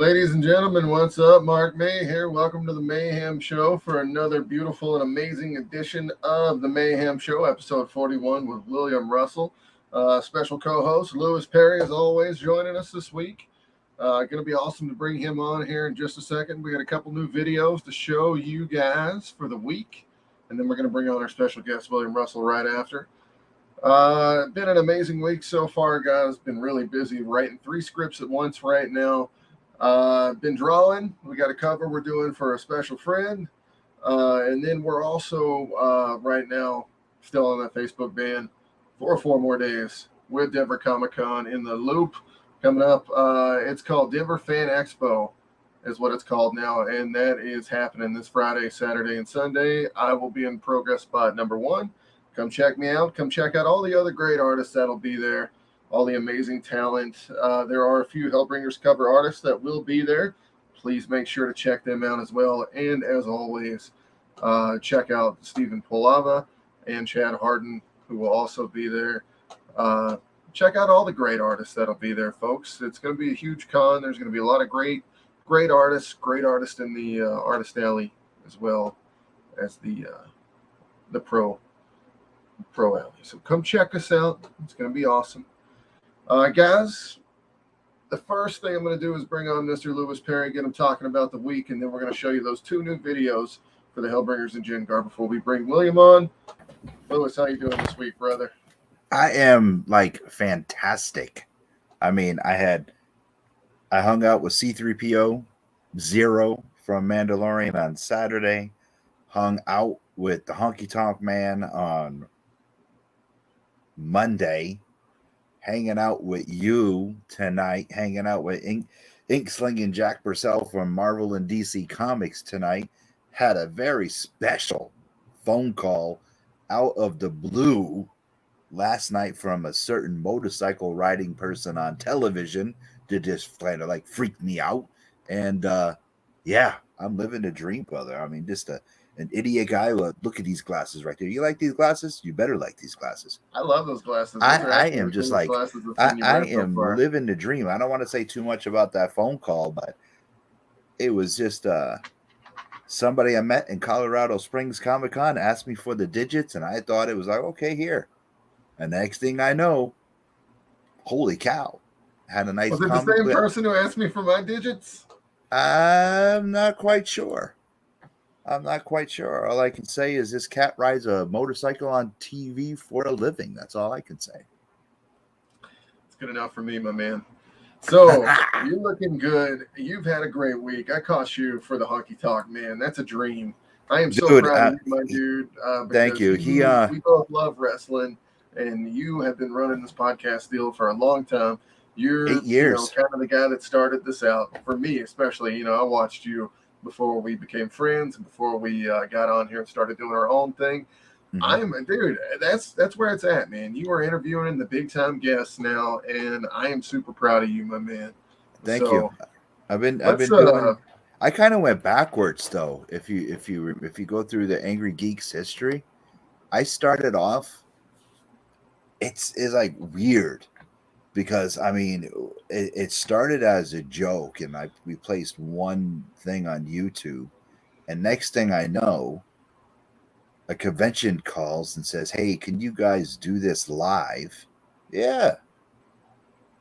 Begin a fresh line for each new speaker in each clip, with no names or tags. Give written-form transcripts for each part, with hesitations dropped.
Ladies and gentlemen, what's up? Mark May here. Welcome to the Mayhem Show for another beautiful and amazing edition of the Mayhem Show, episode 41 with William Russell. Special co-host Lewis Perry, as always, joining us this week. Going to be awesome to bring him on here in just a second. We got a couple new videos to show you guys for the week, and then we're going to bring on our special guest, William Russell, right after. Been an amazing week so far, guys. Been really busy writing 3 scripts at once right now. Been drawing. We got a cover we're doing for a special friend. And then we're also right now still on that Facebook ban for 4 more days with Denver Comic-Con in the loop coming up. It's called Denver Fan Expo is what it's called now. And that is happening this Friday, Saturday, and Sunday. I will be in progress spot number 1. Come check me out. Come check out all the other great artists that'll be there. All the amazing talent. There are a few Hellbringers cover artists that will be there. Please make sure to check them out as well. And as always, check out Stephen Polava and Chad Harden, who will also be there. Check out all the great artists that'll be there, folks. It's going to be a huge con. There's going to be a lot of great artists in the Artist Alley as well as the Pro Alley. So come check us out. It's going to be awesome. Guys, the first thing I'm going to do is bring on Mr. Lewis Perry, get him talking about the week, and then we're going to show you those 2 new videos for the Hellbringers and Jengar before we bring William on. Lewis, how you doing this week, brother?
I am fantastic. I mean, I hung out with C-3PO, Zero from Mandalorian on Saturday, hung out with the Honky Tonk Man on Monday, hanging out with you tonight, hanging out with Ink Slinging Jack Purcell from Marvel and DC Comics tonight. Had a very special phone call out of the blue last night from a certain motorcycle riding person on television that just kind of freaked me out. And yeah, I'm living the dream, brother. I mean, just an idiot guy. Look at these glasses right there. You like these glasses? You better like these glasses.
I love those glasses.
I am just I am living the dream. I don't want to say too much about that phone call, but it was just somebody I met in Colorado Springs Comic-Con asked me for the digits, and I thought it was okay, here. And the next thing I know, holy cow, had a nice.
Was it the same person who asked me for my digits?
I'm not quite sure. All I can say is this cat rides a motorcycle on TV for a living. That's all I can say.
It's good enough for me, my man. So you're looking good. You've had a great week. I caught you for the Honky Tonk Man. That's a dream. I am so proud of you, my dude.
Thank you.
We both love wrestling, and you have been running this podcast deal for a long time. You're
8 years.
Kind of the guy that started this out for me, especially. I watched you before we became friends and before we got on here and started doing our own thing. Dude, that's where it's at, man. You are interviewing the big time guests now, and I am super proud of you, my man.
Thank you. I've been doing. I kind of went backwards though. If you go through the Angry Geeks history, I started off. It's weird. Because, I mean, it started as a joke, and we placed one thing on YouTube, and next thing I know, a convention calls and says, hey, can you guys do this live? Yeah.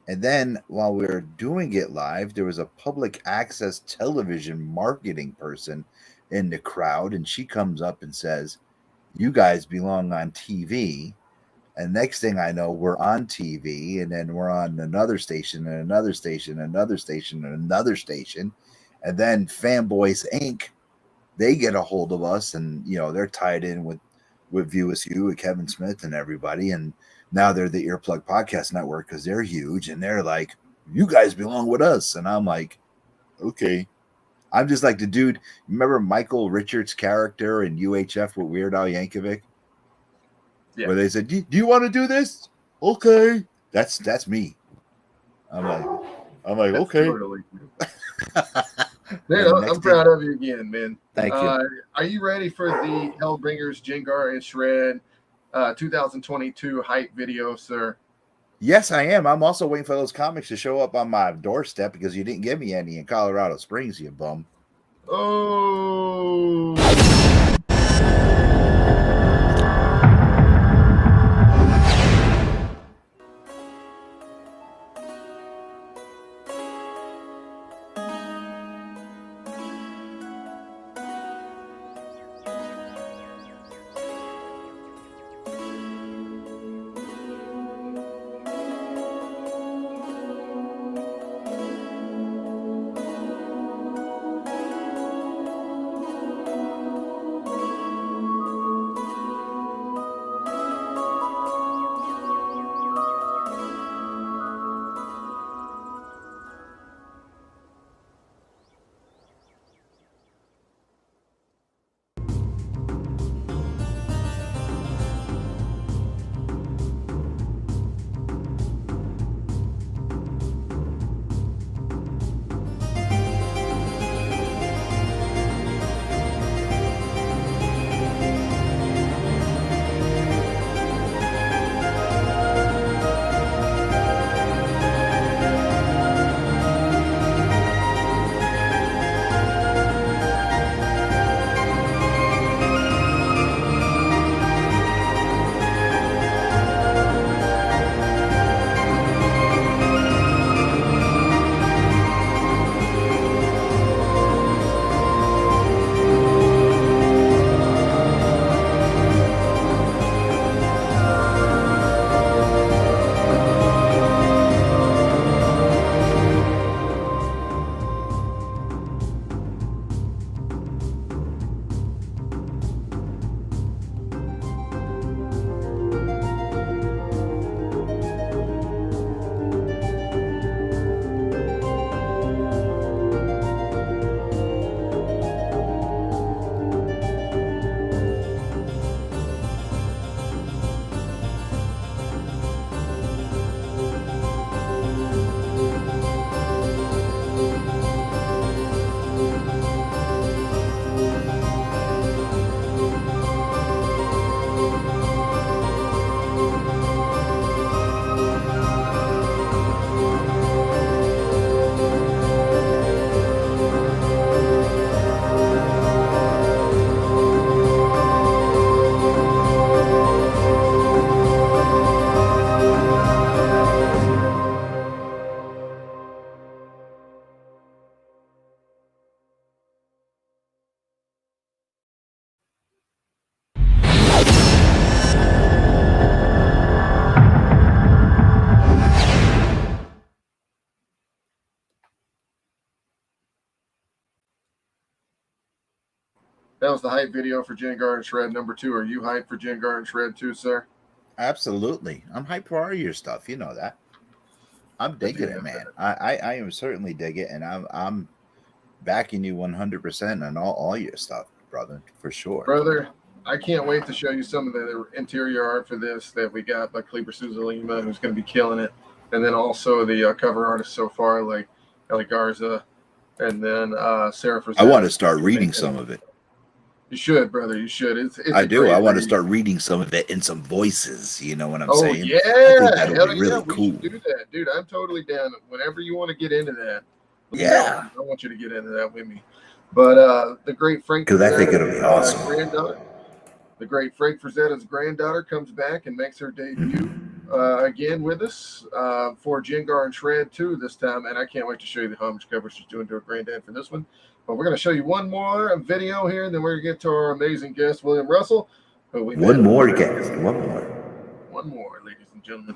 And then while we were doing it live, there was a public access television marketing person in the crowd, and she comes up and says, you guys belong on TV. And next thing I know, we're on TV, and then we're on another station, and another station, another station, and another station. And then Fanboys Inc., they get a hold of us, and, they're tied in with VSU and Kevin Smith and everybody. And now they're the Earplug Podcast Network because they're huge, and they're like, you guys belong with us. And I'm like, okay. I'm just like the dude. Remember Michael Richards' character in UHF with Weird Al Yankovic? Yeah. Where they said, do you want to do this? Okay. That's me. I'm like, okay.
Totally. Man, I'm proud of you again, man.
Thank you.
Are you ready for the Hellbringers, Jengar, and Shred 2022 hype video, sir?
Yes, I am. I'm also waiting for those comics to show up on my doorstep because you didn't give me any in Colorado Springs, you bum.
Oh. That was the hype video for Jengar and Shred #2. Are you hyped for Jengar and Shred 2, sir?
Absolutely. I'm hyped for all your stuff. You know that. I'm digging it, man. I am certainly digging it, and I'm backing you 100% on all your stuff, brother, for sure.
Brother, I can't wait to show you some of the interior art for this that we got by Kleber Suzalima, who's going to be killing it. And then also the cover artists so far, like Ellie Garza, and then Sarah Frazetta.
I want to start reading some of it.
You should, brother. You should. It's
I do. I want to start reading some of it in some voices. You know what I'm saying?
Oh, yeah.
I think that'll be really cool.
We should do that. Dude, I'm totally down. Whenever you want to get into that.
Yeah.
I want you to get into that with me. But the great Frank.
Because I think it'll be awesome.
Granddaughter, the great Frank Frazetta's granddaughter comes back and makes her debut again with us for Jengar and Shred 2 this time. And I can't wait to show you the homage cover she's doing to her granddad for this one. But we're going to show you one more video here, and then we're going to get to our amazing guest, William Russell.
One more, ladies
and gentlemen.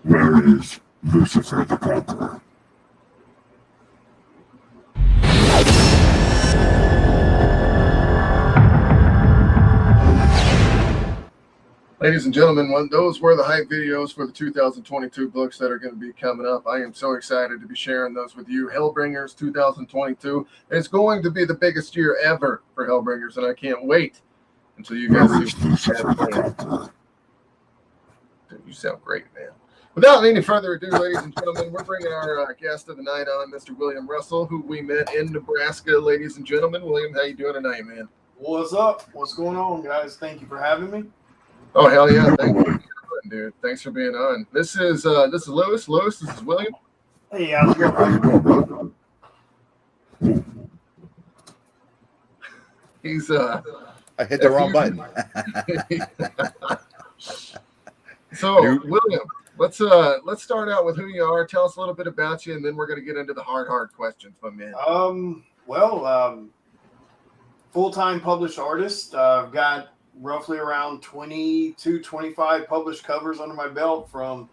Where is Lucifer the Conqueror?
Ladies and gentlemen, those were the hype videos for the 2022 books that are going to be coming up. I am so excited to be sharing those with you. Hellbringers 2022 is going to be the biggest year ever for Hellbringers, and I can't wait until you guys see what Dude, you sound great, man. Without any further ado, ladies and gentlemen, we're bringing our guest of the night on, Mr. William Russell, who we met in Nebraska. Ladies and gentlemen, William, how you doing tonight, man?
What's up? What's going on, guys? Thank you for having me.
Oh, hell yeah. Thank you, dude. Thanks for being on. This is Lewis. Lewis, this is William.
Hey, how's it going?
He's
I hit the wrong button.
So, William, let's start out with who you are. Tell us a little bit about you, and then we're going to get into the hard questions, my man.
Full-time published artist. I've got roughly around 25 published covers under my belt, from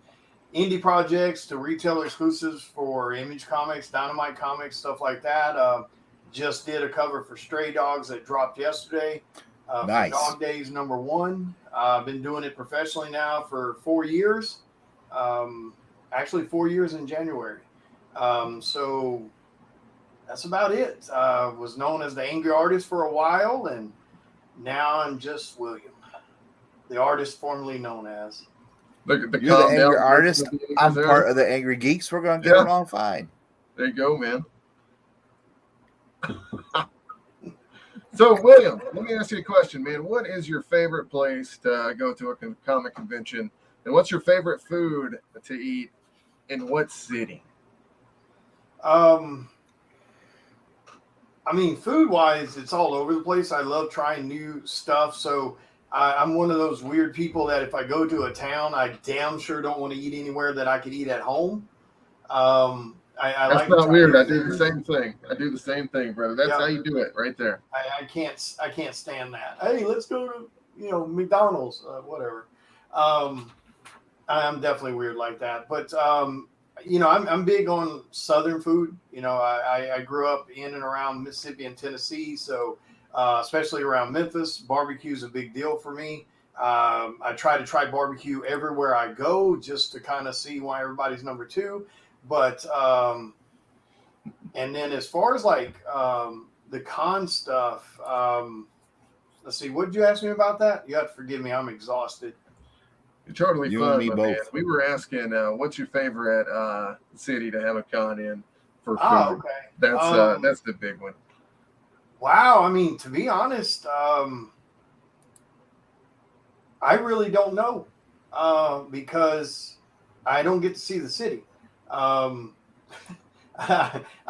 indie projects to retailer exclusives for Image Comics, Dynamite Comics, stuff like that. Just did a cover for Stray Dogs that dropped yesterday.
Nice.
For Dog Days #1. I've been doing it professionally now for 4 years. Actually 4 years in January. So that's about it. Was known as the Angry Artist for a while, and now I'm just William, the artist formerly known as.
You're the Angry Artist. I'm part of the Angry Geeks. We're going to get along fine.
There you go, man. So, William, let me ask you a question, man. What is your favorite place to go to a comic convention? And what's your favorite food to eat in what city?
I mean, food-wise, it's all over the place. I love trying new stuff. So I'm one of those weird people that if I go to a town, I damn sure don't want to eat anywhere that I could eat at home.
That's like not weird. I do the same thing. Brother. That's how you do it right there.
I can't stand that. Hey, let's go to, McDonald's, whatever. I'm definitely weird like that. But, I'm big on Southern food. I grew up in and around Mississippi and Tennessee. So, especially around Memphis, barbecue is a big deal for me. I try to try barbecue everywhere I go just to kind of see why everybody's number two. But, and then as far as the con stuff, let's see, what did you ask me about that? You have to forgive me. I'm exhausted.
You're totally
you
fun,
and me both.
Man. We were asking, what's your favorite city to have a con in for food?
Oh, okay.
That's the big one.
Wow. I mean, to be honest, I really don't know because I don't get to see the city. I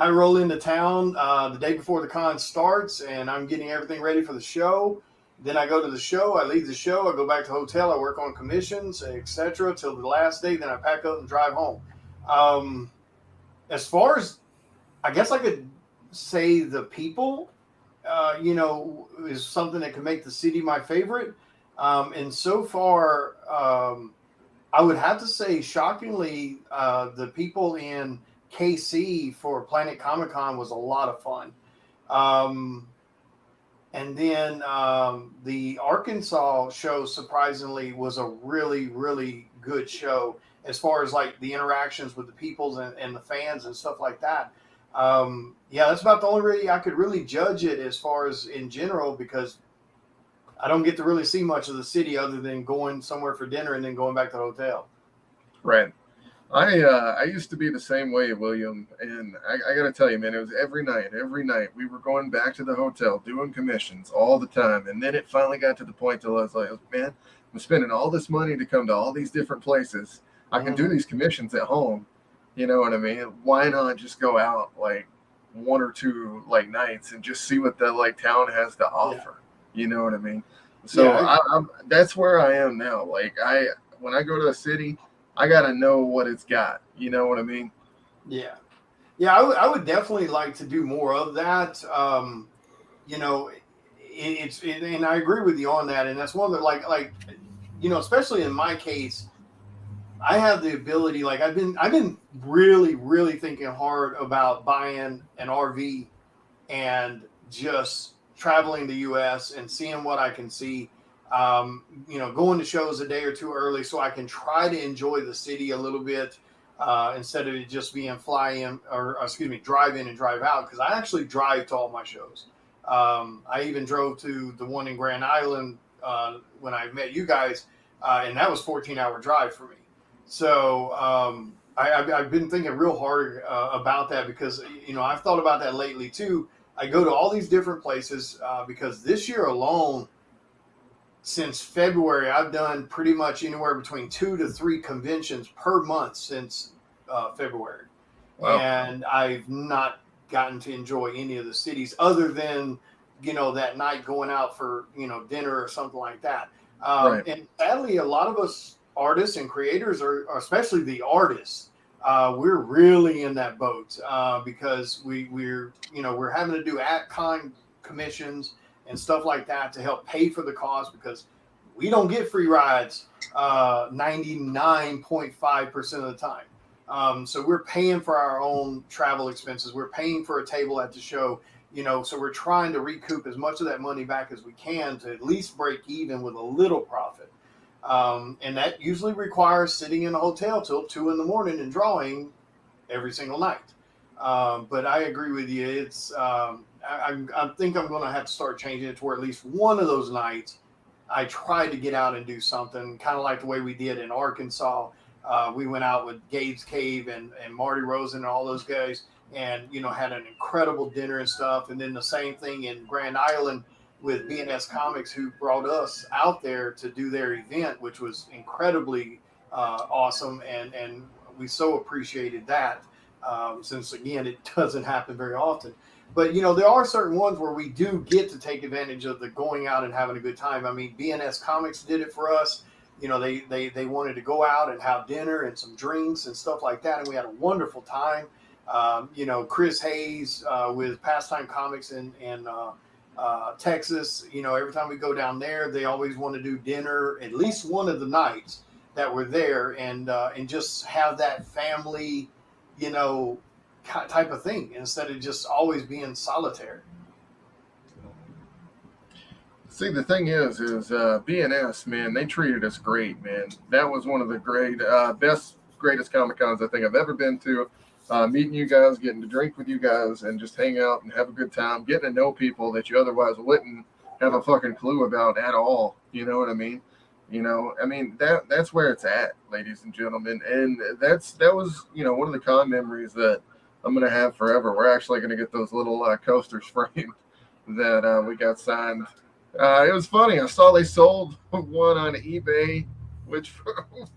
roll into town the day before the con starts, and I'm getting everything ready for the show. Then I go to the show, I leave the show, I go back to the hotel, I work on commissions, etc. till the last day. Then I pack up and drive home. As far as, I guess I could say the people, is something that can make the city my favorite. And so far, I would have to say, shockingly, the people in KC for Planet Comic Con was a lot of fun. And then the Arkansas show, surprisingly, was a really, really good show as far as the interactions with the people and the fans and stuff like that. That's about the only way I could really judge it as far as in general, because I don't get to really see much of the city other than going somewhere for dinner and then going back to the hotel.
Right. I used to be the same way, William, and I got to tell you, man, it was every night we were going back to the hotel doing commissions all the time. And then it finally got to the point till I was like, man, I'm spending all this money to come to all these different places. I can do these commissions at home. You know what I mean? Why not just go out one or two nights and just see what the town has to offer? Yeah. You know what I mean? So I'm that's where I am now. When I go to a city, I got to know what it's got. You know what I mean?
Yeah. Yeah, I would definitely like to do more of that. And I agree with you on that. And that's one of the, especially in my case, I have the ability, like I've been really thinking hard about buying an RV and just traveling the U.S. and seeing what I can see. Going to shows a day or two early so I can try to enjoy the city a little bit instead of it just being drive in and drive out. Because I actually drive to all my shows. I even drove to the one in Grand Island when I met you guys, and that was 14-hour drive for me. So I've been thinking real hard about that because I've thought about that lately too. I go to all these different places because this year alone, since February, I've done pretty much anywhere between 2 to 3 conventions per month since February. Wow. And I've not gotten to enjoy any of the cities other than, that night going out for, dinner or something like that. Right. And sadly, a lot of us artists and creators are especially the artists, we're really in that boat because we're having to do at-con commissions and stuff like that to help pay for the cost because we don't get free rides 99.5% of the time. So we're paying for our own travel expenses. We're paying for a table at the show, so we're trying to recoup as much of that money back as we can to at least break even with a little profit. And that usually requires sitting in a hotel till 2 a.m. and drawing every single night. But I agree with you. It's I think I'm going to have to start changing it to where at least one of those nights I try to get out and do something, kind of like the way we did in Arkansas. We went out with Gabe's Cave and Marty Rosen and all those guys and, had an incredible dinner and stuff. And then the same thing in Grand Island with BNS Comics, who brought us out there to do their event, which was incredibly awesome. And we so appreciated that since, again, it doesn't happen very often. But, there are certain ones where we do get to take advantage of the going out and having a good time. I mean, BNS Comics did it for us. They wanted to go out and have dinner and some drinks and stuff like that. And we had a wonderful time. Chris Hayes with Pastime Comics in Texas, every time we go down there, they always want to do dinner at least one of the nights that we're there and just have that family, type of thing instead of just always being solitary.
See, the thing is BNS, man, they treated us great, man. That was one of the greatest Comic-Cons I think I've ever been to. Meeting you guys, getting to drink with you guys, and just hang out and have a good time, getting to know people that you otherwise wouldn't have a fucking clue about at all. You know what I mean? That's where it's at, ladies and gentlemen. And that was, one of the con memories that I'm going to have forever. We're actually going to get those little coasters framed that we got signed. It was funny. I saw they sold one on eBay, which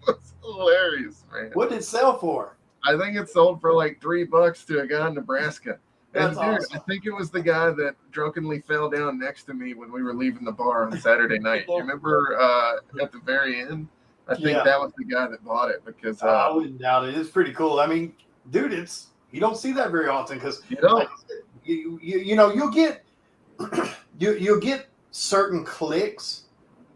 was hilarious, man.
What did it sell for?
I think it sold for like $3 to a guy in Nebraska.
That's
and dude,
awesome.
I think it was the guy that drunkenly fell down next to me when we were leaving the bar on Saturday night. You remember at the very end? I think that was the guy that bought it because
I wouldn't doubt it. It's pretty cool. I mean, dude, you don't see that very often because you'll get you'll get certain cliques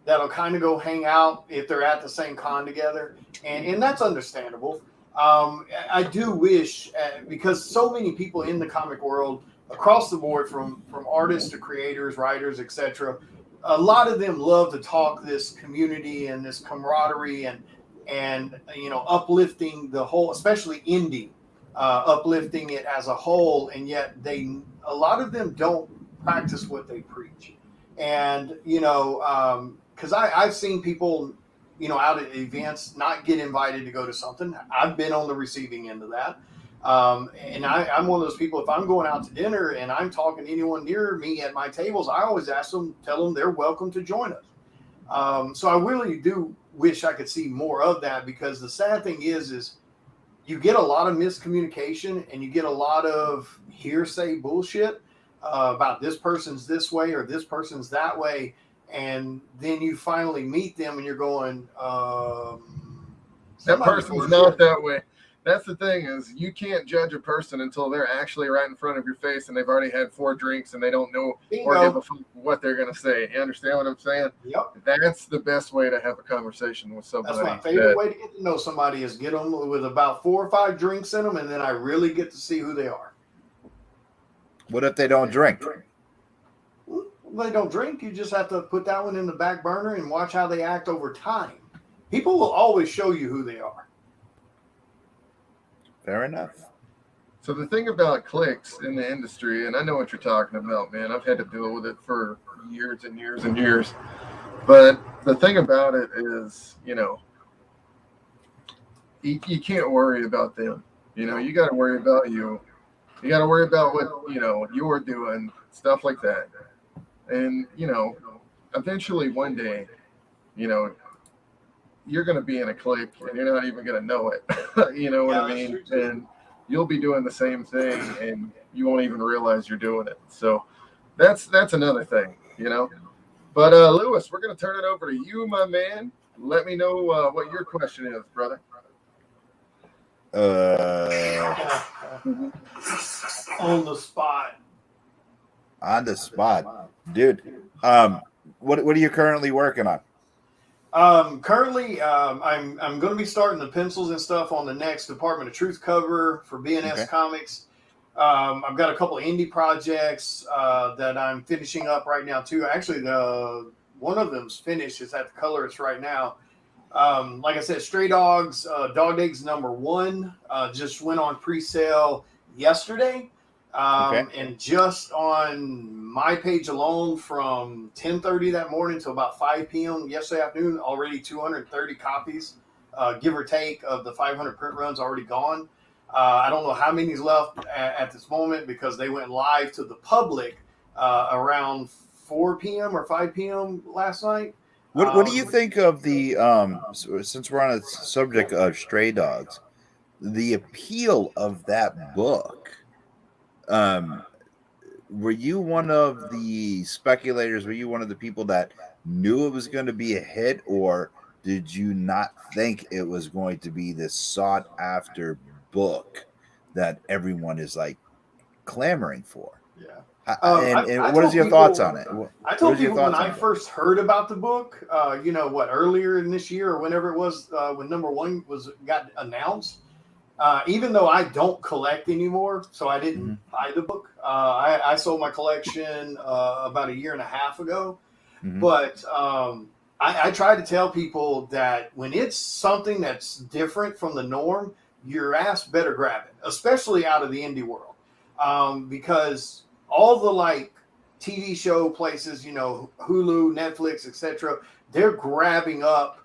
that'll kind of go hang out if they're at the same con together, and that's understandable. I do wish because so many people in the comic world across the board, from artists to creators, writers, etc., a lot of them love to talk this community and this camaraderie and uplifting the whole, especially indie, uplifting it as a whole, and yet a lot of them don't practice what they preach. And because I've seen people out at events not get invited to go to something. I've been on the receiving end of that. And I'm one of those people, if I'm going out to dinner and I'm talking to anyone near me at my tables, I always tell them they're welcome to join us. So I really do wish I could see more of that, because the sad thing is you get a lot of miscommunication and you get a lot of hearsay bullshit about this person's this way or this person's that way. And then you finally meet them and you're going,
that person's not that way. that's the thing is you can't judge a person until they're actually right in front of your face and they've already had 4 drinks and they don't know or give a fuck what they're going to say. You understand what I'm saying?
Yep.
That's the best way to have a conversation with somebody.
That's my favorite way to get to know somebody is get them with about 4 or 5 drinks in them, and then I really get to see who they are.
What if they don't drink?
Well, they don't drink. You just have to put that one in the back burner and watch how they act over time. People will always show you who they are.
Fair enough.
So the thing about cliques in the industry, and I know what you're talking about, man. I've had to deal with it for years and years and years. But the thing about it is, you know, you can't worry about them. You know, you got to worry about you. You got to worry about what, you know, you're doing, stuff like that. And, you know, eventually one day, you know, you're going to be in a clique and you're not even going to know it. You know what I mean? And you'll be doing the same thing and you won't even realize you're doing it. So that's another thing, you know. But Lewis, we're going to turn it over to you, my man. Let me know what your question is, brother.
On the spot.
On the spot, dude. What are you currently working on?
Currently, I'm going to be starting the pencils and stuff on the next Department of Truth cover for BNS Comics. I've got a couple of indie projects that I'm finishing up right now too. Actually, one of them's finished. It's at the colorist right now. Like I said, Stray Dogs, Dog Days #1 just went on pre-sale yesterday. And just on my page alone from 10:30 that morning to about 5 p.m. yesterday afternoon, already 230 copies, give or take, of the 500 print runs already gone. I don't know how many's left at this moment because they went live to the public around 4 p.m. or 5 p.m. last night.
What do you think of the, since we're on the subject of Stray Dogs, the appeal of that book? Were you one of the speculators? Were you one of the people that knew it was going to be a hit, or did you not think it was going to be this sought after book that everyone is like clamoring for?
Yeah.
And what is your thoughts on it?
I told people when I first heard about the book, earlier in this year or whenever it was, when #1 got announced. Even though I don't collect anymore, so I didn't buy the book. I sold my collection about 1.5 years ago. But I try to tell people that when it's something that's different from the norm, your ass better grab it, especially out of the indie world. Because all the TV show places, Hulu, Netflix, etc., they're grabbing up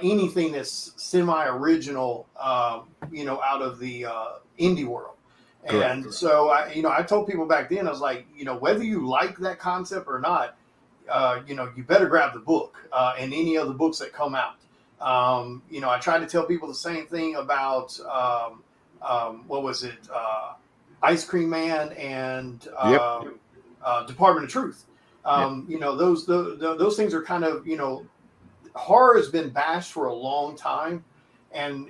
anything that's semi-original, out of the indie world. And so, I told people back then, I was like, whether you like that concept or not, you better grab the book and any of the books that come out. I tried to tell people the same thing about, Ice Cream Man and Department of Truth. Those things are kind of, horror has been bashed for a long time, and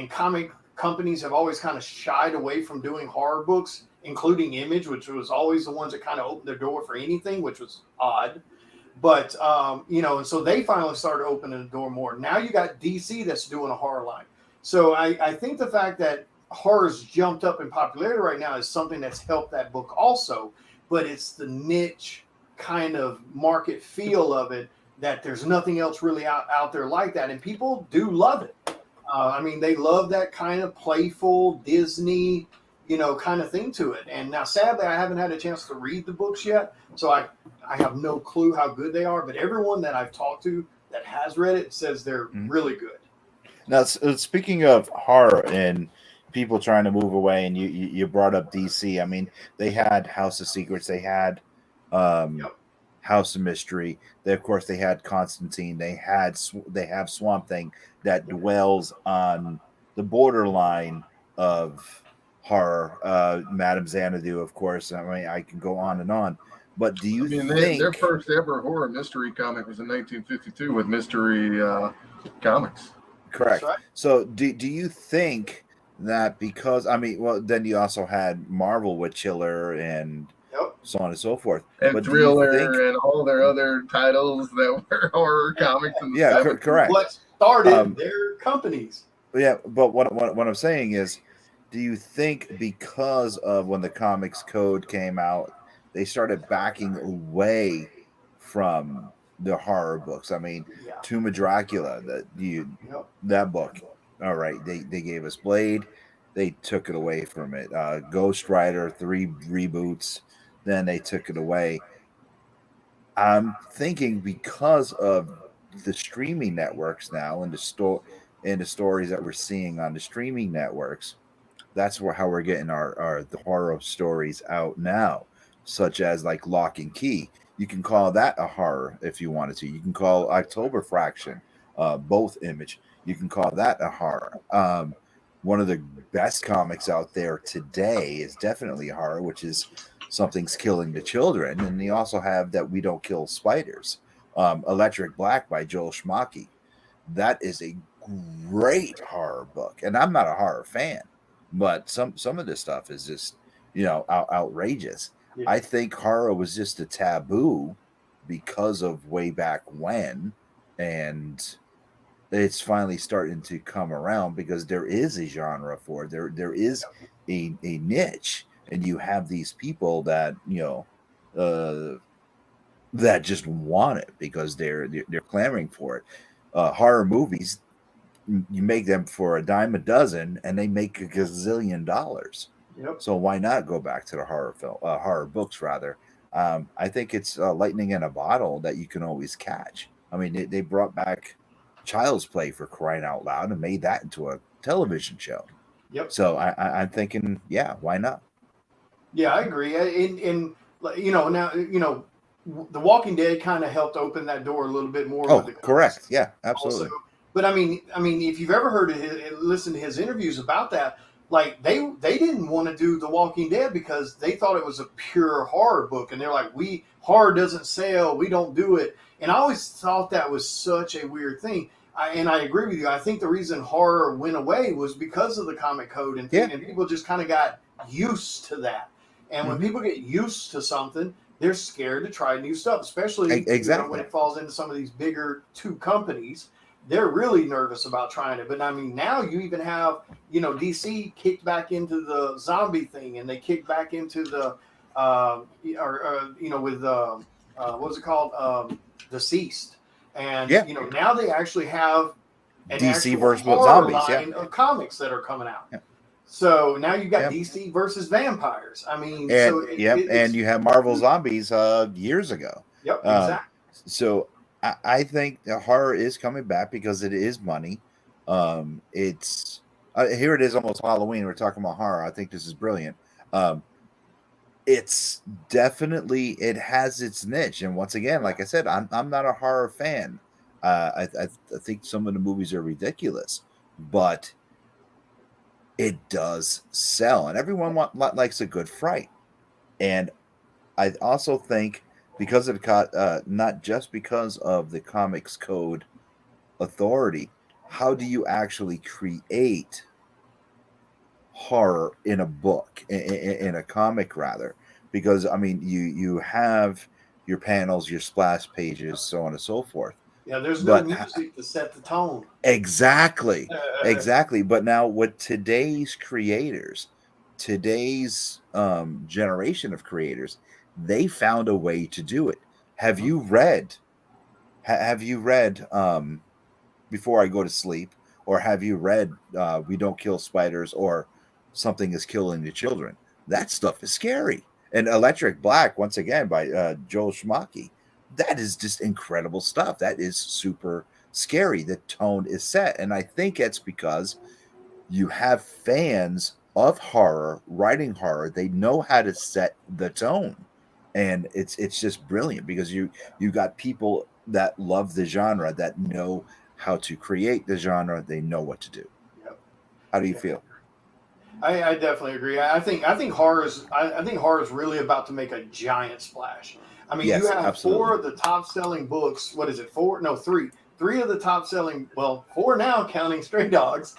comic companies have always kind of shied away from doing horror books, including Image, which was always the ones that kind of opened their door for anything, which was odd. But and so they finally started opening the door more. Now you got DC that's doing a horror line. So I think the fact that horror's jumped up in popularity right now is something that's helped that book also, but it's the niche kind of market feel of it, that there's nothing else really out there like that. And people do love it. They love that kind of playful Disney, kind of thing to it. And now, sadly, I haven't had a chance to read the books yet, so I have no clue how good they are. But everyone that I've talked to that has read it says they're really good.
Now, speaking of horror and people trying to move away, and you brought up DC. They had House of Secrets. They had House of Mystery. Of course, they had Constantine. They have Swamp Thing that dwells on the borderline of horror. Madame Xanadu, of course. I can go on and on. But do you think
their first ever horror mystery comic was in 1952 with Mystery Comics?
Correct.
right.
So do you think that because well then you also had Marvel with Chiller and
Yep.
so on and so forth.
And
But do you think
Thriller and all their other titles that were horror comics in the
yeah,
70s.
correct.
What started their companies?
Yeah, but what I'm saying is, do you think because of when the Comics Code came out, they started backing away from the horror books? I mean,
Yeah.
Tomb of Dracula,
Yep.
that book. All right, they gave us Blade, they took it away from it. Ghost Rider, 3 reboots, then they took it away. I'm thinking because of the streaming networks now and the stories that we're seeing on the streaming networks, that's how we're getting our the horror stories out now, such as like Lock and Key. You can call that a horror if you wanted to. You can call October Fraction, both Image. You can call that a horror. One of the best comics out there today is definitely a horror, which is Something's Killing the Children, and you also have That We Don't Kill Spiders. Electric Black by Joel Schmacke. That is a great horror book, and I'm not a horror fan, but some of this stuff is just outrageous.
Yeah.
I think horror was just a taboo because of way back when, and it's finally starting to come around because there is a genre for it. There is a niche, and you have these people that that just want it because they're clamoring for it. Horror movies, you make them for a dime a dozen, and they make a gazillion dollars.
Yep.
So why not go back to the horror books rather? I think it's lightning in a bottle that you can always catch. I mean, they brought back Child's Play, for crying out loud, and made that into a television show.
Yep.
So I'm thinking, yeah, why not?
Yeah, I agree. And now The Walking Dead kind of helped open that door a little bit more.
Oh,
with the
correct. Yeah, absolutely.
Also. But I mean, if you've ever heard listened to his interviews about that, like they didn't want to do The Walking Dead because they thought it was a pure horror book, and they're like, horror doesn't sell, we don't do it. And I always thought that was such a weird thing. And I agree with you. I think the reason horror went away was because of the comic code, and people just kind of got used to that. And when people get used to something, they're scared to try new stuff, especially when it falls into some of these bigger 2 companies. They're really nervous about trying it. But I mean, now you even have, DC kicked back into the zombie thing, and they kicked back into the, with what was it called? Deceased. And, now they actually have an
DC versus
zombies
line
of comics that are coming out.
Yeah.
So now you've got DC versus vampires. I mean,
and you have Marvel Zombies years ago.
Yep, exactly.
So I think the horror is coming back because it is money. It's here it is, almost Halloween. We're talking about horror. I think this is brilliant. It's definitely, it has its niche, and once again, like I said, I'm not a horror fan. I think some of the movies are ridiculous, but it does sell, and everyone likes a good fright. And I also think because of not just because of the Comics Code authority, how do you actually create horror in a book, in a comic rather? Because I mean, you have your panels, your splash pages, so on and so forth.
Yeah, there's no music to set the tone.
Exactly. But now with today's creators, today's generation of creators, they found a way to do it. Have you read Before I Go to Sleep, or have you read We Don't Kill Spiders, or Something Is Killing the Children? That stuff is scary. And Electric Black, once again, by Joel Schmacke, that is just incredible stuff. That is super scary. The tone is set. And I think it's because you have fans of horror writing horror. They know how to set the tone. And it's just brilliant because you got people that love the genre, that know how to create the genre. They know what to do.
Yep.
How do you feel?
I definitely agree. I think horror is really about to make a giant splash. I mean,
yes,
you have
absolutely.
4 of the top selling books. What is it? 4? No, 3. three of the top selling, well, four now counting Stray Dogs.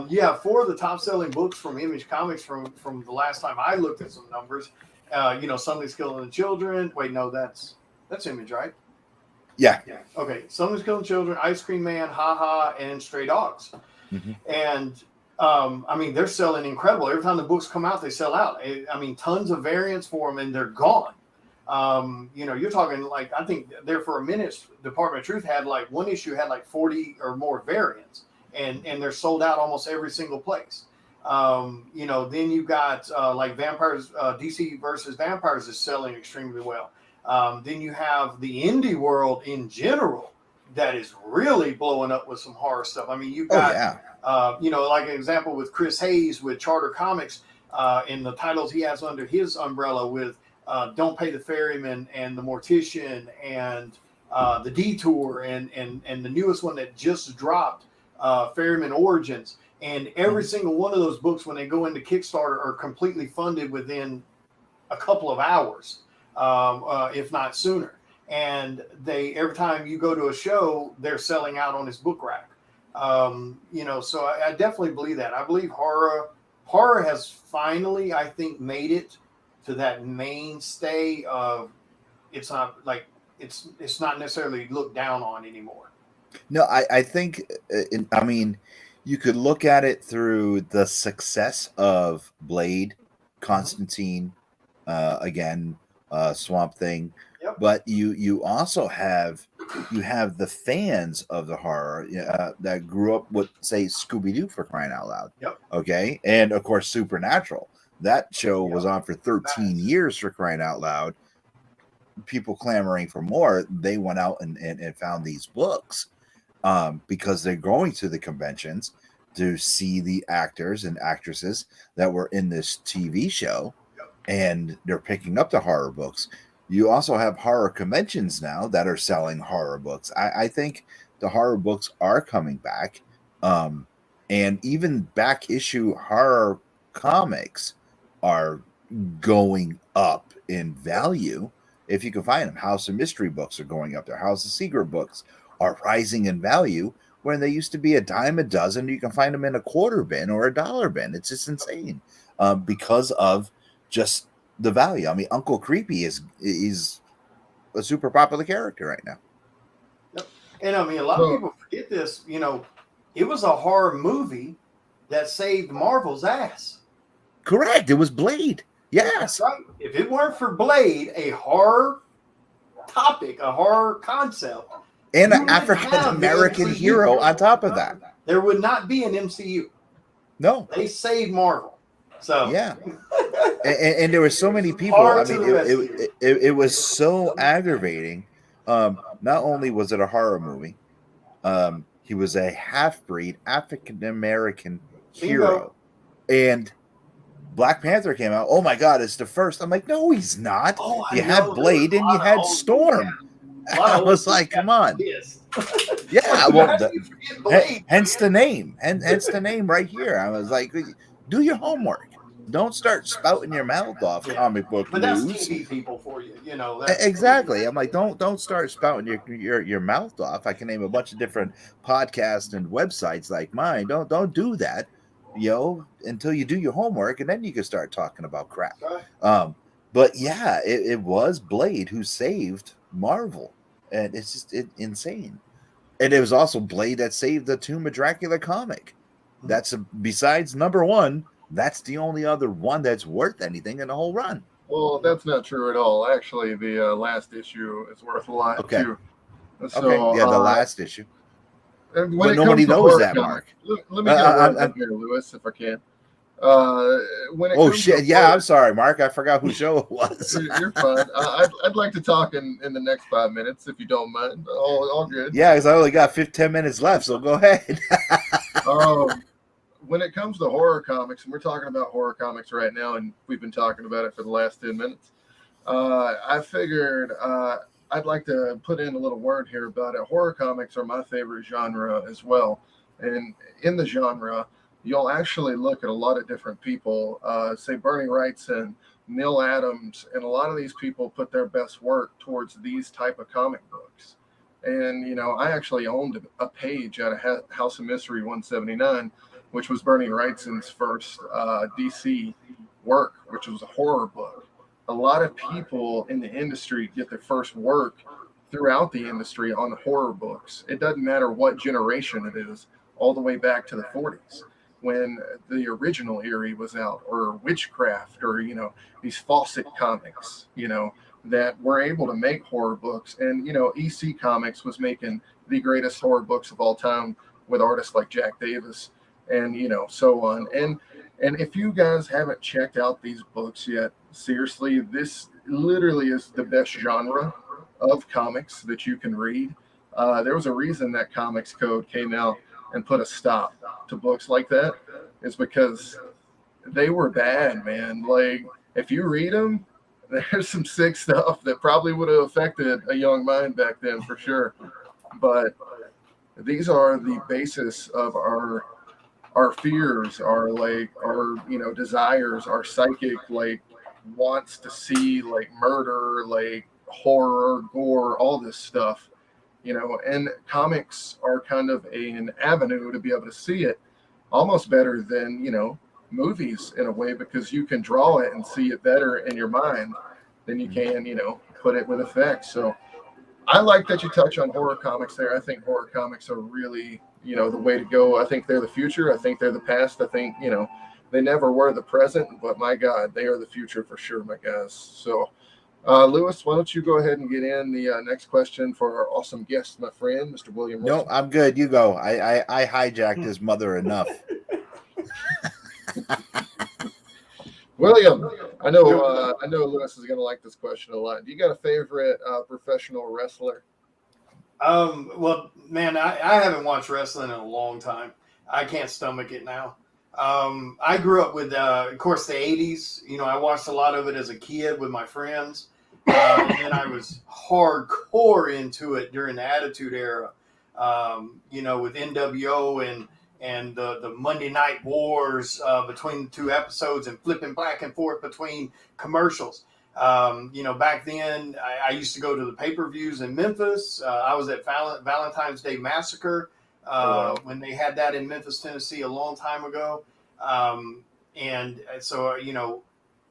You have four of the top selling books from Image Comics from the last time I looked at some numbers. Something's Killing the Children. Wait, no, that's Image, right?
Yeah.
Okay, Something's Killing Children, Ice Cream Man, Ha Ha, and Stray Dogs.
Mm-hmm.
And they're selling incredible. Every time the books come out, they sell out. Tons of variants for them, and they're gone. You're talking like, I think there for a minute, Department of Truth had like one issue had like 40 or more variants, and they're sold out almost every single place. Then you've got like Vampires, DC versus Vampires is selling extremely well. Then you have the indie world in general that is really blowing up with some horror stuff. I mean, you've got, like an example with Chris Hayes with Charter Comics, in the titles he has under his umbrella with Don't Pay the Ferryman and The Mortician and The Detour and the newest one that just dropped, Ferryman Origins. And every single one of those books, when they go into Kickstarter, are completely funded within a couple of hours, if not sooner. And every time you go to a show, they're selling out on his book rack. So I definitely believe that. I believe horror has finally, I think, made it to that mainstay of it's not necessarily looked down on anymore.
No, I think, you could look at it through the success of Blade, Constantine, Swamp Thing.
Yep.
But you also have the fans of the horror that grew up with, say, Scooby-Doo, for crying out loud.
Yep.
Okay, and of course Supernatural. That show was on for 13 years, for crying out loud. People clamoring for more. They went out and found these books because they're going to the conventions to see the actors and actresses that were in this TV show, and they're picking up the horror books. You also have horror conventions now that are selling horror books. I think the horror books are coming back. And even back issue horror comics are going up in value if you can find them. House of Mystery books are going up there. House of Secret books are rising in value when they used to be $10 a dozen. You can find them in a quarter bin or $1 bin. It's just insane because of just the value. I mean, Uncle Creepy is a super popular character right now.
Yep. And I mean, a lot of people forget this. It was a horror movie that saved Marvel's ass.
Correct. It was Blade. Yes.
That's right. If it weren't for Blade, a horror topic, a horror concept,
and an African American hero on top of that,
there would not be an MCU.
No.
They saved Marvel. So
yeah. And there were so many people. I mean, it was so aggravating. Not only was it a horror movie, he was a half-breed African American hero, and Black Panther came out. Oh my God, it's the first. I'm like, no, he's not. You had Blade and you had Storm. I was like, come on. Yeah, well, hence the name. Hence the name right here. I was like, do your homework. Don't start spouting your mouth off comic book
but
news.
That's TV people for you,
Exactly. I'm like, don't start spouting your mouth off. I can name a bunch of different podcasts and websites like mine. Don't do that, until you do your homework, and then you can start talking about crap.
Right.
But yeah, it was Blade who saved Marvel, and it's just insane. And it was also Blade that saved the Tomb of Dracula comic. That's besides number one. That's the only other one that's worth anything in the whole run.
Well, that's not true at all. Actually, the last issue is worth a lot too. So,
the last issue.
But
nobody knows that, Mark.
Let me get here, Lewis, if I can.
I'm sorry, Mark. I forgot whose show it was.
You're fine. I'd like to talk in the next 5 minutes, if you don't mind. All good.
Yeah, because I only got 10 minutes left, so go ahead.
When it comes to horror comics, and we're talking about horror comics right now, and we've been talking about it for the last 10 minutes, I figured I'd like to put in a little word here about it. Horror comics are my favorite genre as well. And in the genre, you'll actually look at a lot of different people, say Bernie Wrightson, Neil Adams, and a lot of these people put their best work towards these type of comic books. And, I actually owned a page out of House of Mystery 179, which was Bernie Wrightson's first DC work, which was a horror book. A lot of people in the industry get their first work throughout the industry on horror books. It doesn't matter what generation it is, all the way back to the 40s when the original Eerie was out, or Witchcraft, or, these Fawcett comics, that were able to make horror books. And, EC Comics was making the greatest horror books of all time with artists like Jack Davis and, so on. And if you guys haven't checked out these books yet, seriously, this literally is the best genre of comics that you can read. There was a reason that Comics Code came out and put a stop to books like that. Is because they were bad, man. Like, if you read them, there's some sick stuff that probably would have affected a young mind back then for sure. But these are the basis of our fears, our desires, our psychic wants to see murder, horror, gore, all this stuff, and comics are kind of an avenue to be able to see it almost better than, movies in a way, because you can draw it and see it better in your mind than you can, put it with effects. So I like that you touch on horror comics there. I think horror comics are really, the way to go. I think they're the future. I think they're the past. I think, they never were the present, but my God, they are the future for sure, my guys. So, Lewis, why don't you go ahead and get in the next question for our awesome guest, my friend, Mr. William Russell.
No, I'm good. You go. I hijacked his mother enough.
William, I know Lewis is going to like this question a lot. Do you got a favorite professional wrestler?
Well, man, I haven't watched wrestling in a long time. I can't stomach it now. I grew up with, of course, the 80s. I watched a lot of it as a kid with my friends. And then I was hardcore into it during the Attitude Era, with NWO and the Monday Night Wars between the two episodes, and flipping back and forth between commercials. Back then, I used to go to the pay-per-views in Memphis. I was at Valentine's Day Massacre when they had that in Memphis, Tennessee a long time ago. And so,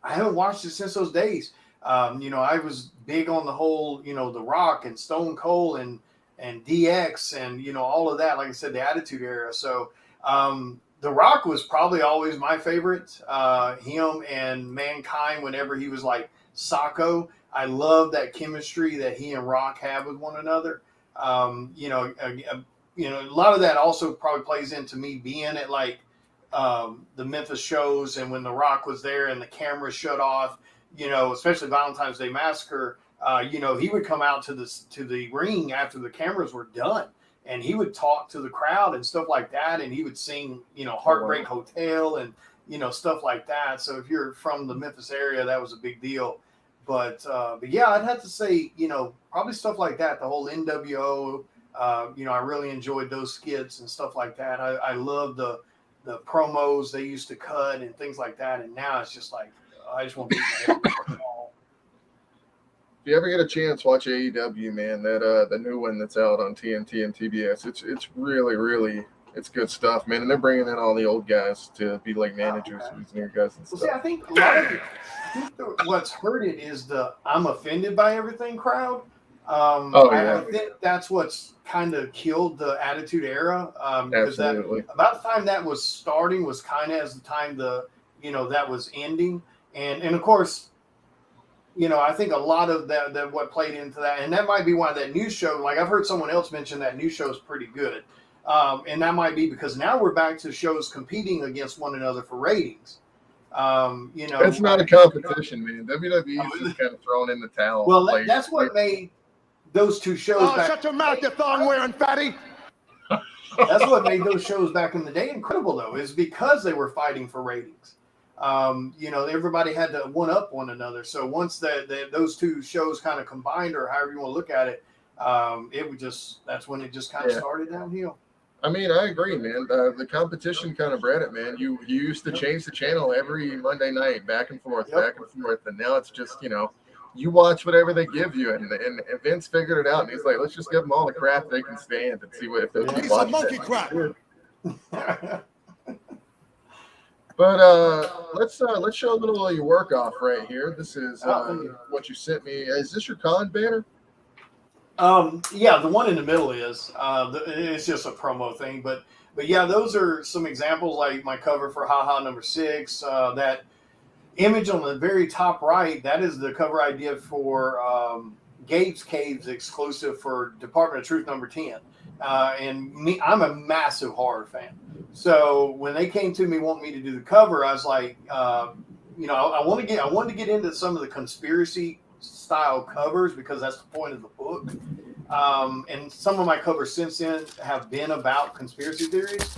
I haven't watched it since those days. I was big on the whole, The Rock and Stone Cold and DX and, all of that. Like I said, the Attitude Era. So The Rock was probably always my favorite. Him and Mankind, whenever he was like Sacco, I love that chemistry that he and Rock have with one another. A lot of that also probably plays into me being at the Memphis shows, and when The Rock was there and the cameras shut off, especially Valentine's Day Massacre, he would come out to the ring after the cameras were done, and he would talk to the crowd and stuff like that, and he would sing, Heartbreak Hotel and, stuff like that. So if you're from the Memphis area, that was a big deal. But yeah, I'd have to say, probably stuff like that, the whole NWO. I really enjoyed those skits and stuff like that. I love the promos they used to cut and things like that. And now it's just like, I just want to beat my head.
If you ever get a chance, watch AEW, man. That the new one that's out on TNT and TBS. It's really, really, it's good stuff, man. And they're bringing in all the old guys to be like managers of these new guys and stuff.
See, I think a lot of what's hurt it is the "I'm offended by everything" crowd. I think that's what's kind of killed the Attitude Era. Because about the time that was starting was kind of as the time that was ending, and of course, I think a lot of that what played into that, and that might be why that news show. Like I've heard someone else mention that news show is pretty good, and that might be because now we're back to shows competing against one another for ratings.
It's not a competition, man. WWE is just kind of thrown in the towel.
Well, that's what made those two shows.
Oh, shut your mouth, you thong-wearing fatty!
That's what made those shows back in the day incredible, though, is because they were fighting for ratings. Everybody had to one-up one another. So once those two shows kind of combined, or however you want to look at it, that's when it just kind of started downhill.
I mean, I agree, man. The competition kind of bred it, man. You used to change the channel every Monday night, back and forth, and now it's just, you watch whatever they give you, and Vince figured it out, and he's like, let's just give them all the crap they can stand and see what if they'll keep
Piece of
watching
monkey
it.
crap.
But let's show a little of your work off right here. This is what you sent me. Is this your con banner?
Yeah, the one in the middle is. It's just a promo thing, but yeah, those are some examples. Like my cover for Haha number 6. That image on the very top right, that is the cover I did for Gabe's Caves exclusive for Department of Truth number 10. And me, I'm a massive horror fan. So when they came to me wanting me to do the cover, I was like, I wanted to get into some of the conspiracy style covers because that's the point of the book. And some of my covers since then have been about conspiracy theories.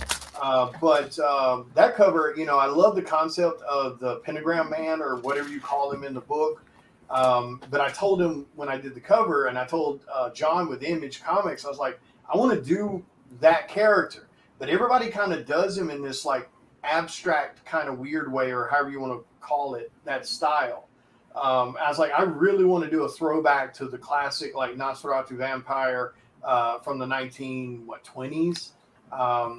But that cover, I love the concept of the pentagram man or whatever you call him in the book. But I told him when I did the cover, and I told John with Image Comics, I was like, I want to do that character. But everybody kind of does him in this like abstract kind of weird way, or however you want to call it, that style. I was like, I really want to do a throwback to the classic like Nosferatu vampire from the 1920s.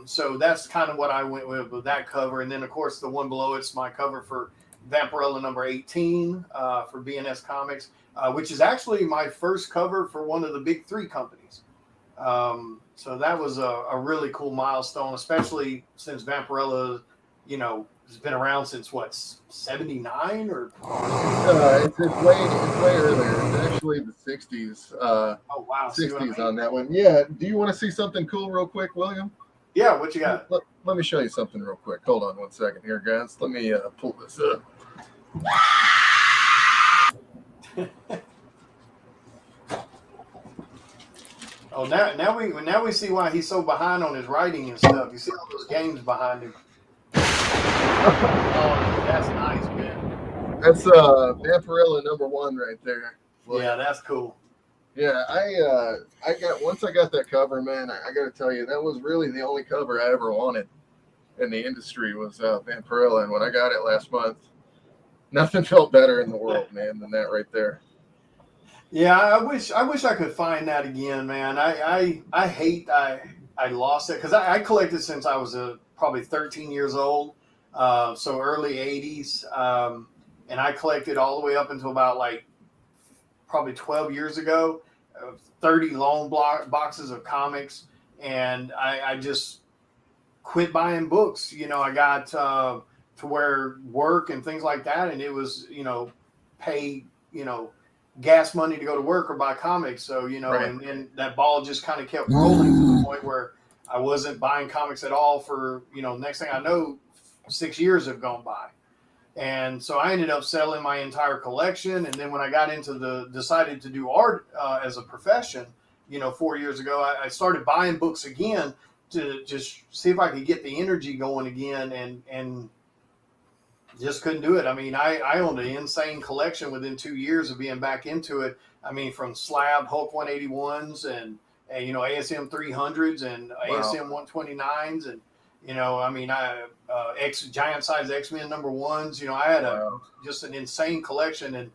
So that's kind of what I went with that cover. And then of course the one below it's my cover for Vampirella number 18 for BNS Comics, which is actually my first cover for one of the big 3 companies. So that was a really cool milestone, especially since Vampirella, has been around since what, 79 or?
It's way earlier. It's actually the 60s.
Oh wow,
60s on that one. Yeah. Do you want to see something cool real quick, William?
Yeah. What you got?
Let me show you something real quick. Hold on one second here, guys. Let me pull this up.
Oh, now we see why he's so behind on his writing and stuff. You see all those games behind him. Oh, that's nice, man.
That's Vampirella number 1 right there.
Yeah, that's cool.
Yeah, once I got that cover, man, I got to tell you, that was really the only cover I ever wanted in the industry was Vampirella, and when I got it last month, nothing felt better in the world, man, than that right there.
Yeah, I wish I could find that again, man. I hate I lost it because I collected since I was probably 13 years old, so early 80s, and I collected all the way up until about like probably 12 years ago, 30 long boxes of comics, and I just quit buying books. I got to where work and things like that, and it was pay gas money to go to work or buy comics. So,
right.
and that ball just kind of kept rolling to the point where I wasn't buying comics at all for, next thing I know, 6 years have gone by. And so I ended up selling my entire collection. And then when I got into decided to do art as a profession, 4 years ago, I started buying books again to just see if I could get the energy going again, and just couldn't do it. I mean, I owned an insane collection within 2 years of being back into it. I mean, from slab Hulk 181s and ASM 300s and
wow.
ASM 129s and giant size X-Men number 1s. I had just an insane collection,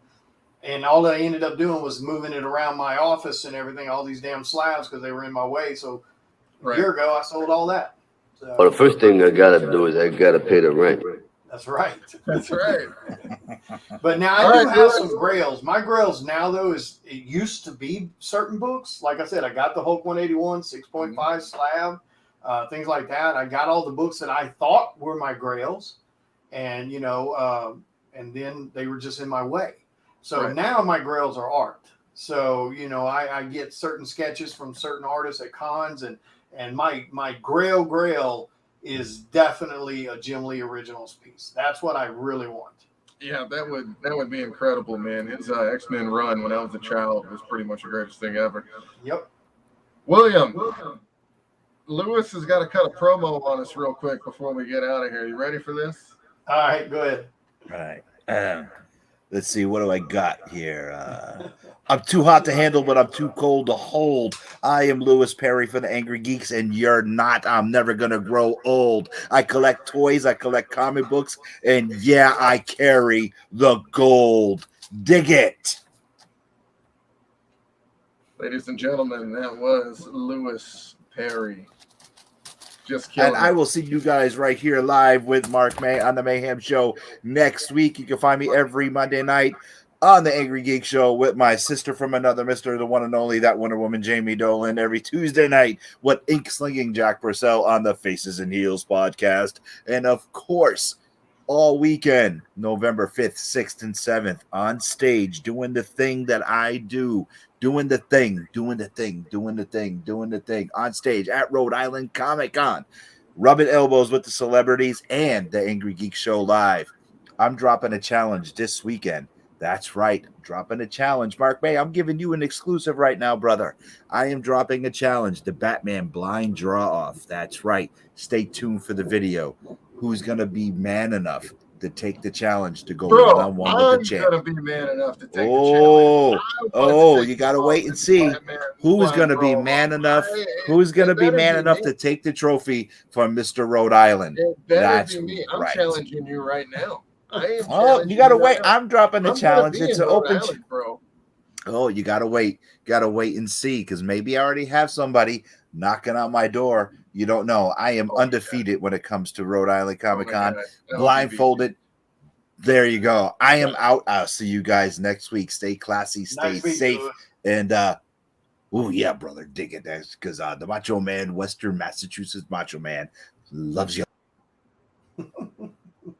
and all that I ended up doing was moving it around my office and everything, all these damn slabs because they were in my way. So a year ago, I sold all that. So,
well, the first thing I got to do is I got to pay the rent.
That's right.
That's right.
But now I do have some grails. My grails now, though, it used to be certain books. Like I said, I got the Hulk 181, 6.5 slab, things like that. I got all the books that I thought were my grails, and and then they were just in my way. So now my grails are art. So I get certain sketches from certain artists at cons, and my grail is definitely a Jim Lee Originals piece. That's what I really want.
Yeah, that would be incredible, man. His X-Men run when I was a child was pretty much the greatest thing ever.
Yep.
William, Lewis has got to cut a promo on us real quick before we get out of here. You ready for this?
All right, go ahead.
All right. Let's see. What do I got here? I'm too hot to handle, but I'm too cold to hold. I am Lewis Perry for the Angry Geeks, and you're not. I'm never going to grow old. I collect toys. I collect comic books. And yeah, I carry the gold. Dig it.
Ladies and gentlemen, that was Lewis Perry. Just killing
And I
it.
will see you guys right here live with Mark May on the Mayhem Show next week. You can find me every Monday night on the Angry Geek Show with my sister from another mister, the one and only, that Wonder Woman, Jamie Dolan, every Tuesday night with Ink Slinging Jack Purcell on the Faces and Heels podcast. And of course, all weekend, November 5th, 6th, and 7th, on stage, doing the thing that I do, doing the thing on stage at Rhode Island Comic Con, rubbing elbows with the celebrities and the Angry Geek Show live. I'm dropping a challenge this weekend. That's right, dropping a challenge. Mark May, I'm giving you an exclusive right now, brother. I am dropping a challenge, the Batman blind draw off. That's right. Stay tuned for the video. Who's going to be man enough to take the challenge to go one-on-one with the champ?
I'm going to be man enough to take the challenge.
You got to wait and see who's going to be man enough. Who's going to be man enough to take the trophy from Mr. Rhode Island?
That's me. I'm challenging you right now.
You got to wait. I'm dropping the challenge. It's an open
bro.
Oh, you got to wait. Got to wait and see, because maybe I already have somebody knocking on my door. You don't know. I am undefeated when it comes to Rhode Island Comic Con. Blindfolded. There you go. I am out. I'll see you guys next week. Stay classy, stay safe. And yeah, brother, dig it. That's because the Macho Man, Western Massachusetts Macho Man, loves you.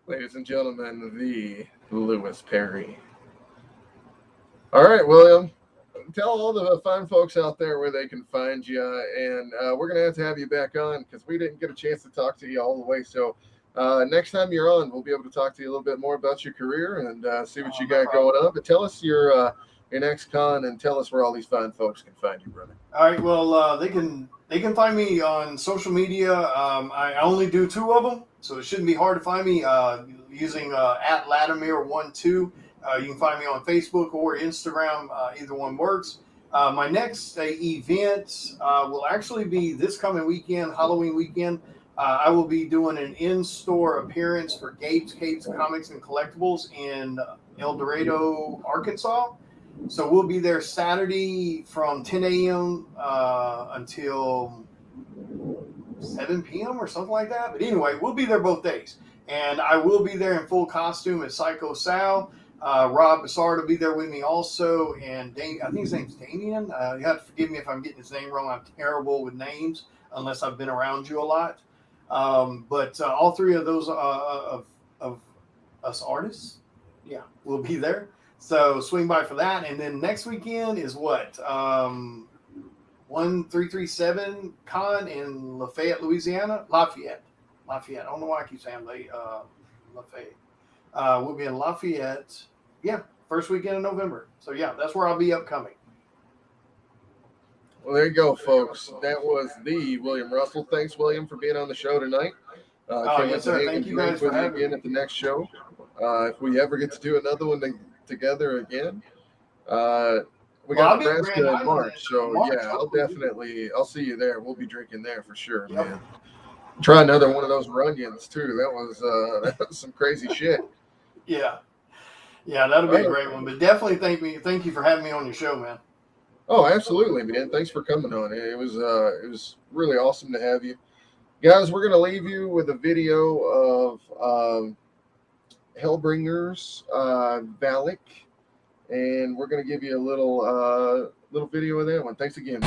Ladies and gentlemen, the Lewis Perry. All right, William. Tell all the fine folks out there where they can find you, and we're going to have you back on because we didn't get a chance to talk to you all the way. So next time you're on, we'll be able to talk to you a little bit more about your career and see what you got going on. But tell us your next con and tell us where all these fine folks can find you, brother.
All right, well, they can find me on social media. I only do 2 of them, so it shouldn't be hard to find me using at Latimer12. You can find me on Facebook or Instagram. Either one works. My next event will actually be this coming weekend, Halloween weekend. I will be doing an in-store appearance for Gabe's Capes Comics and Collectibles in El Dorado, Arkansas. So we'll be there Saturday from 10 a.m. Until 7 p.m. or something like that. But anyway, we'll be there both days. And I will be there in full costume as Psycho Sal. Rob Bassard will be there with me also, and I think his name's Damien. You have to forgive me if I'm getting his name wrong. I'm terrible with names unless I've been around you a lot. But all 3 of those of us artists, yeah, will be there. So swing by for that. And then next weekend is what? 1337 Con in Lafayette, Louisiana. Lafayette. I don't know why I keep saying Lafayette. We'll be in Lafayette. Yeah, first weekend in November. So, yeah, that's where I'll be upcoming.
Well, there you go, folks. That was the William Russell. Thanks, William, for being on the show tonight.
Yes, sir. Thank you guys for having me
again at the next show. If we ever get to do another one together again, we got Nebraska in March. So, yeah, I'll see you there. We'll be drinking there for sure, man. Try another one of those Runyons, too. That was some crazy shit.
Yeah, that'll be a great one. But definitely thank you for having me on your show, man.
Oh, absolutely, man. Thanks for coming on. It was really awesome to have you. Guys, we're going to leave you with a video of Hellbringers, Valak, and we're going to give you a little video of that one. Thanks again.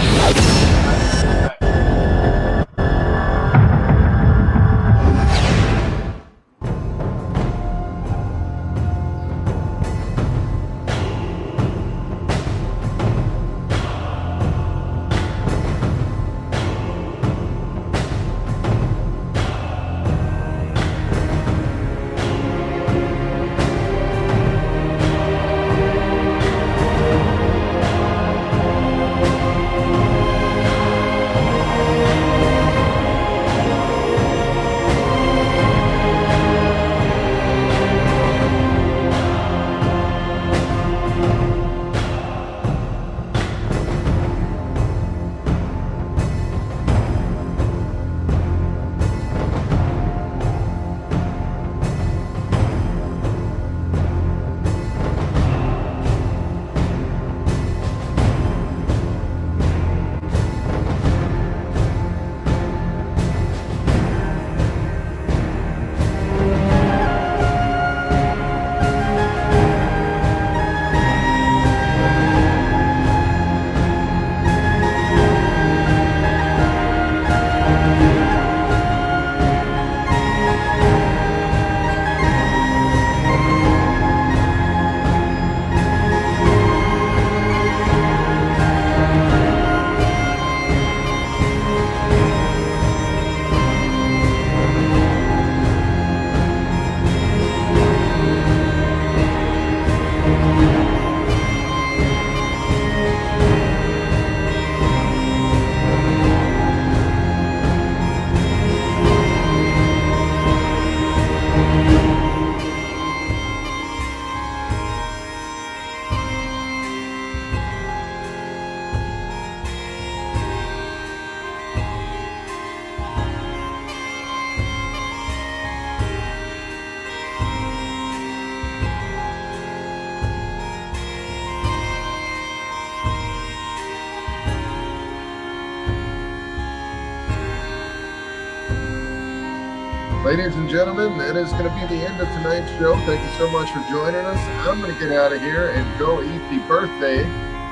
ladies and gentlemen, that is going to be the end of tonight's show. Thank you so much for joining us. I'm going to get out of here and go eat the birthday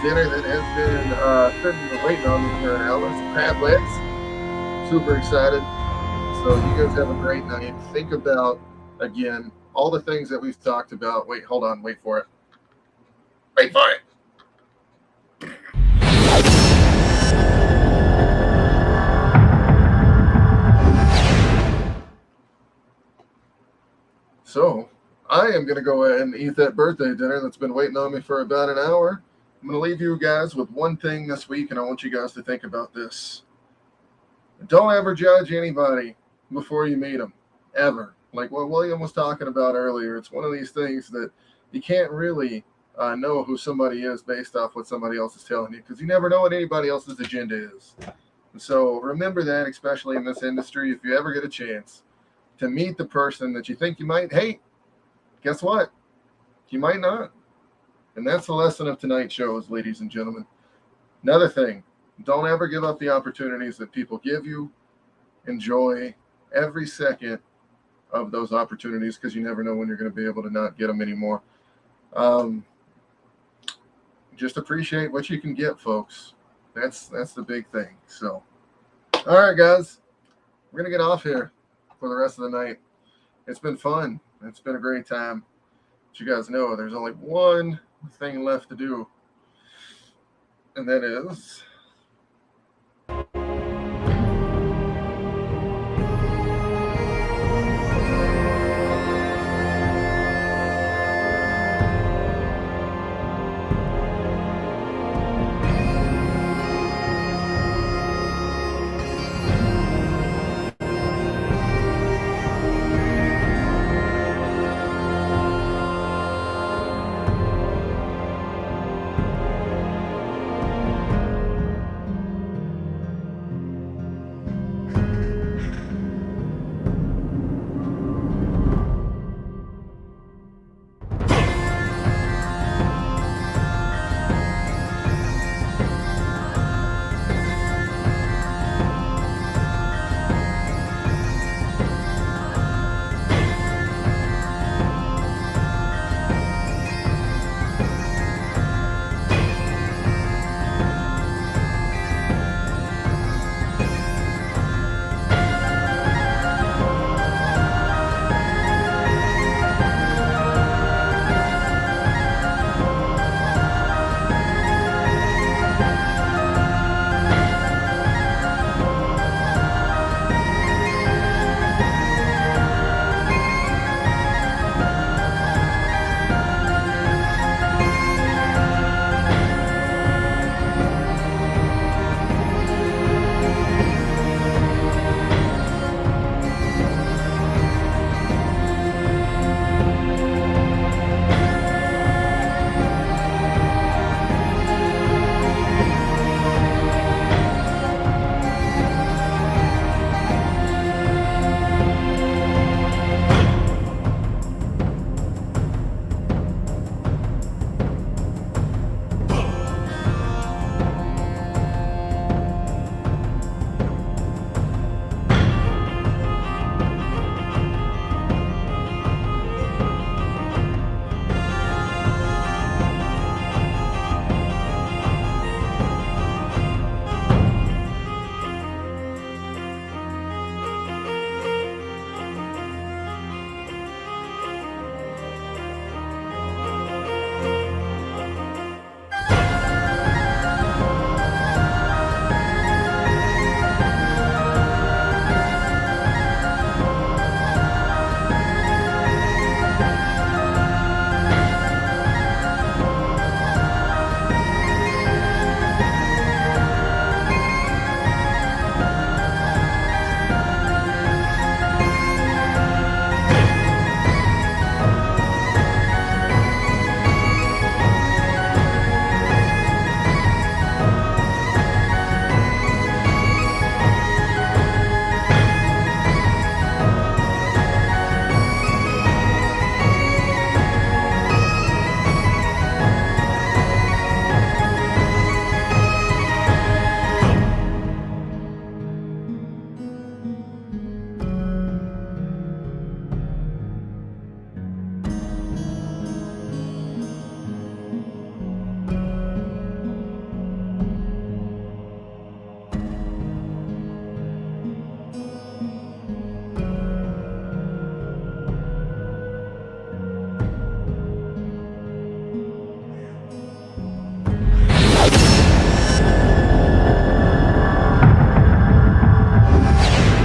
dinner that has been sitting waiting on me for an hour. Some crab legs. Super excited. So you guys have a great night. Think about, again, all the things that we've talked about. Wait, hold on. Wait for it. Wait for it. So I am going to go ahead and eat that birthday dinner that's been waiting on me for about an hour. I'm going to leave you guys with one thing this week, and I want you guys to think about this. Don't ever judge anybody before you meet them, ever. Like what William was talking about earlier, it's one of these things that you can't really know who somebody is based off what somebody else is telling you, because you never know what anybody else's agenda is. And so remember that, especially in this industry, if you ever get a chance to meet the person that you think you might hate, guess what? You might not. And that's the lesson of tonight's show, ladies and gentlemen. Another thing, don't ever give up the opportunities that people give you. Enjoy every second of those opportunities, because you never know when you're going to be able to not get them anymore. Just appreciate what you can get, folks. That's the big thing. So, all right, guys, we're going to get off here for the rest of the night. It's been fun. It's been a great time. But you guys know there's only one thing left to do, and that is